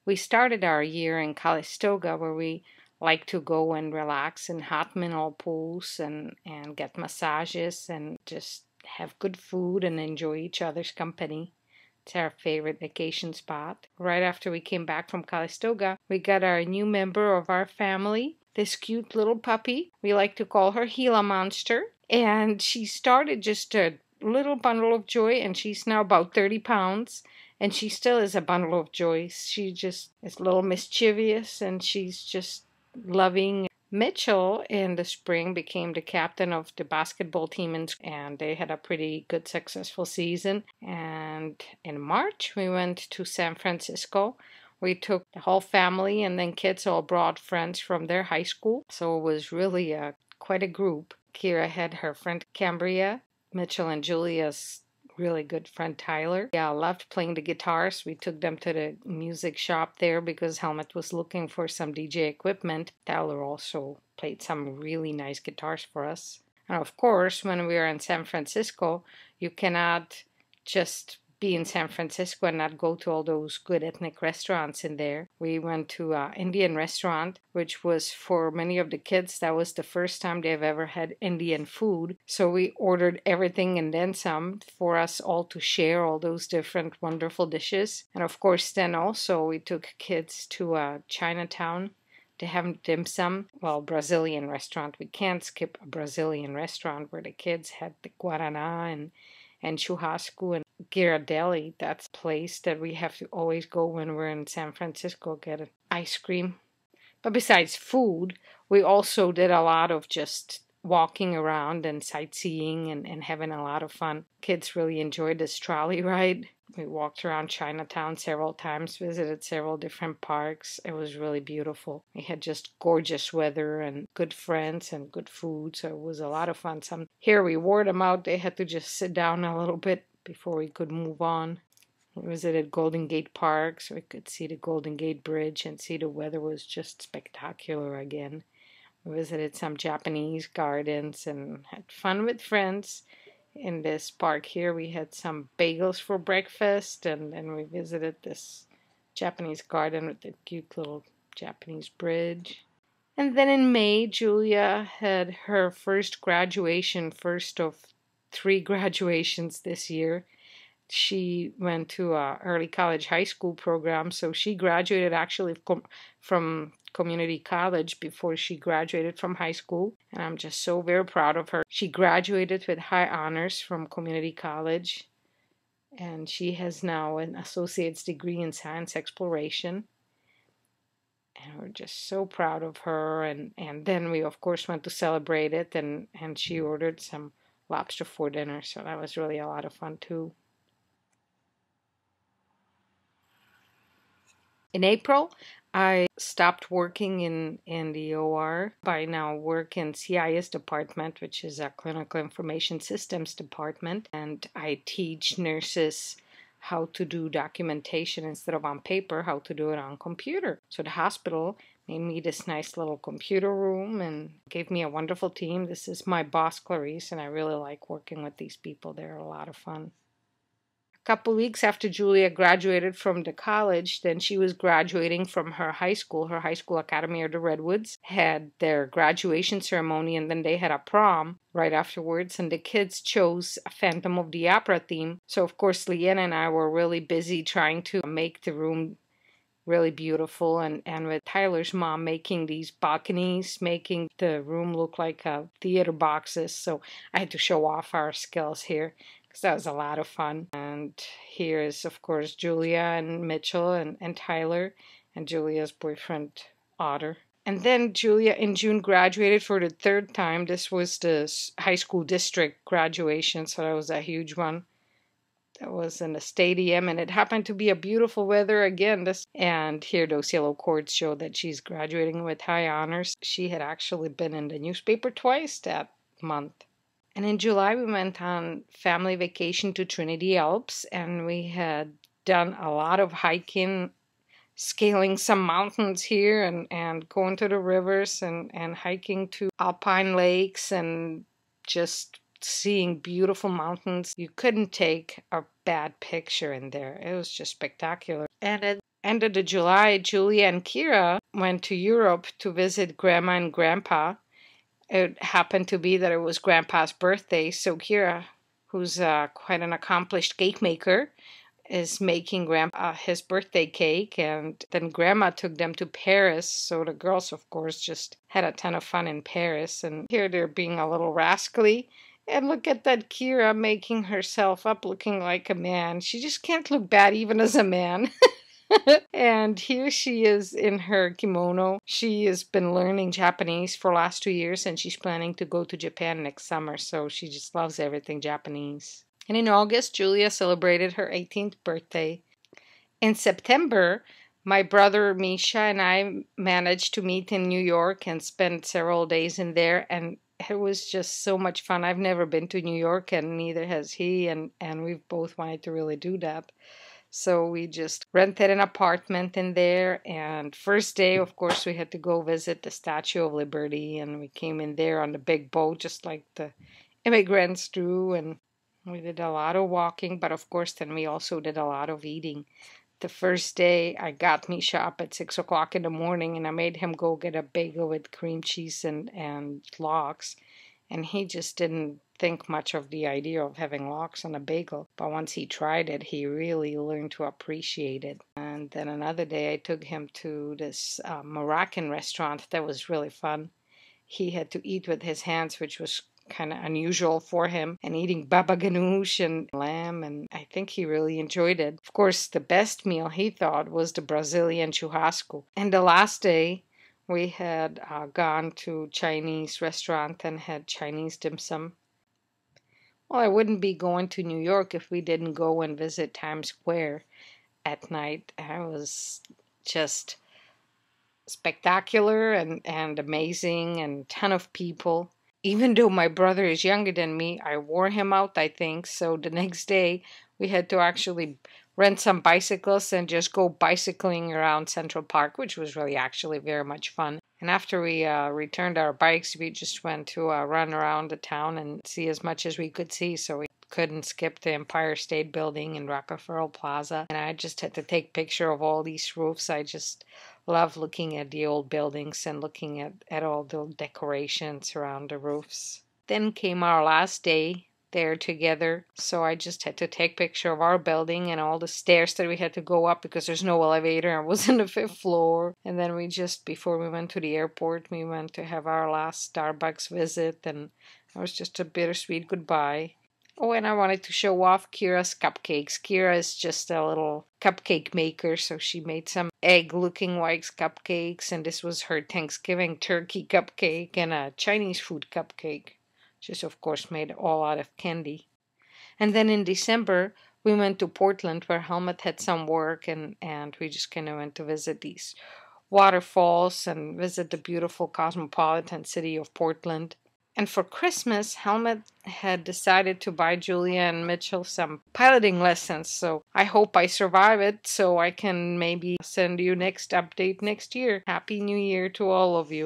We started our year in Calistoga, where we like to go and relax in hot mineral pools and get massages and just have good food and enjoy each other's company. It's our favorite vacation spot. Right after we came back from Calistoga, we got our new member of our family, this cute little puppy. We like to call her Gila Monster. And she started just a little bundle of joy, and she's now about 30 pounds. And she still is a bundle of joy. She just is a little mischievous, and she's just loving. Mitchell in the spring became the captain of the basketball team, and they had a pretty good, successful season. And in March, we went to San Francisco. We took the whole family, and then kids all brought friends from their high school. So it was really quite a group. Kira had her friend Cambria, Mitchell and Julia's really good friend Tyler. Yeah, I loved playing the guitars. We took them to the music shop there because Helmut was looking for some DJ equipment. Tyler also played some really nice guitars for us. And of course, when we were in San Francisco, you cannot just be in San Francisco and not go to all those good ethnic restaurants in there. We went to an Indian restaurant, which was for many of the kids, that was the first time they've ever had Indian food. So we ordered everything and then some for us all to share all those different wonderful dishes. And of course, then also we took kids to Chinatown to have dim sum. Well, Brazilian restaurant. We can't skip a Brazilian restaurant where the kids had the guaraná and churrasco and Ghirardelli. That's a place that we have to always go when we're in San Francisco, get an ice cream. But besides food, we also did a lot of just walking around and sightseeing and having a lot of fun. Kids really enjoyed this trolley ride. We walked around Chinatown several times, visited several different parks. It was really beautiful. We had just gorgeous weather and good friends and good food, so it was a lot of fun. Here we wore them out. They had to just sit down a little bit before we could move on. We visited Golden Gate Park, so we could see the Golden Gate Bridge and see the weather was just spectacular again. We visited some Japanese gardens and had fun with friends. In this park here, we had some bagels for breakfast, and then we visited this Japanese garden with the cute little Japanese bridge. And then in May, Julia had her first graduation, first of 3 graduations this year. She went to a early college high school program, so she graduated actually from community college before she graduated from high school, and I'm just so very proud of her. She graduated with high honors from community college, and she has now an associate's degree in science exploration, and we're just so proud of her. And then we of course went to celebrate it, and she ordered some lobster for dinner, so that was really a lot of fun too. In April, I stopped working in the OR. I now work in CIS department, which is a clinical information systems department, and I teach nurses how to do documentation instead of on paper, how to do it on computer. So the hospital made me this nice little computer room and gave me a wonderful team. This is my boss, Clarice, and I really like working with these people. They're a lot of fun. Couple weeks after Julia graduated from the college, then she was graduating from her high school Academy of the Redwoods, had their graduation ceremony, and then they had a prom right afterwards, and the kids chose a Phantom of the Opera theme. So of course Leanne and I were really busy trying to make the room really beautiful, and with Tyler's mom making these balconies, making the room look like theater boxes. So I had to show off our skills here. That was a lot of fun. And here is, of course, Julia and Mitchell and Tyler and Julia's boyfriend, Otter. And then Julia in June graduated for the 3rd time. This was the high school district graduation, so that was a huge one. That was in the stadium, and it happened to be a beautiful weather again. And here those yellow cords show that she's graduating with high honors. She had actually been in the newspaper twice that month. And in July, we went on family vacation to Trinity Alps, and we had done a lot of hiking, scaling some mountains here, and going to the rivers, and hiking to alpine lakes, and just seeing beautiful mountains. You couldn't take a bad picture in there. It was just spectacular. And End of the July, Julia and Kira went to Europe to visit Grandma and Grandpa. It happened to be that it was Grandpa's birthday, so Kira, who's quite an accomplished cake maker, is making Grandpa his birthday cake, and then Grandma took them to Paris, so the girls, of course, just had a ton of fun in Paris, and here they're being a little rascally. And look at that Kira making herself up looking like a man. She just can't look bad even as a man. And here she is in her kimono. She has been learning Japanese for the last 2 years, and she's planning to go to Japan next summer, so she just loves everything Japanese. And in August, Julia celebrated her 18th birthday. In September, my brother Misha and I managed to meet in New York and spend several days in there, and it was just so much fun. I've never been to New York, and neither has he, and we've both wanted to really do that. So we just rented an apartment in there, and first day, of course, we had to go visit the Statue of Liberty, and we came in there on the big boat, just like the immigrants do, and we did a lot of walking, but of course, then we also did a lot of eating. The first day, I got Misha up at 6 o'clock in the morning, and I made him go get a bagel with cream cheese and lox. And he just didn't think much of the idea of having lox on a bagel. But once he tried it, he really learned to appreciate it. And then another day, I took him to this Moroccan restaurant that was really fun. He had to eat with his hands, which was kind of unusual for him, and eating baba ganoush and lamb, and I think he really enjoyed it. Of course, the best meal he thought was the Brazilian churrasco. And the last day, we had gone to Chinese restaurant and had Chinese dim sum. Well, I wouldn't be going to New York if we didn't go and visit Times Square at night. It was just spectacular and amazing, and ton of people. Even though my brother is younger than me, I wore him out, I think. So the next day, we had to actually rent some bicycles and just go bicycling around Central Park, which was really actually very much fun. And after we returned our bikes, we just went to run around the town and see as much as we could see. So we couldn't skip the Empire State Building and Rockefeller Plaza. And I just had to take picture of all these roofs. I just love looking at the old buildings and looking at all the decorations around the roofs. Then came our last day there together, so I just had to take picture of our building and all the stairs that we had to go up because there's no elevator. I was on the 5th floor. And then we just, before we went to the airport, we went to have our last Starbucks visit, and it was just a bittersweet goodbye. Oh, and I wanted to show off Kira's cupcakes. Kira is just a little cupcake maker, so she made some egg-looking wax cupcakes, and this was her Thanksgiving turkey cupcake and a Chinese food cupcake, which is, of course, made all out of candy. And then in December, we went to Portland, where Helmut had some work, and we just kind of went to visit these waterfalls and visit the beautiful cosmopolitan city of Portland. And for Christmas, Helmut had decided to buy Julia and Mitchell some piloting lessons. So I hope I survive it so I can maybe send you next update next year. Happy New Year to all of you.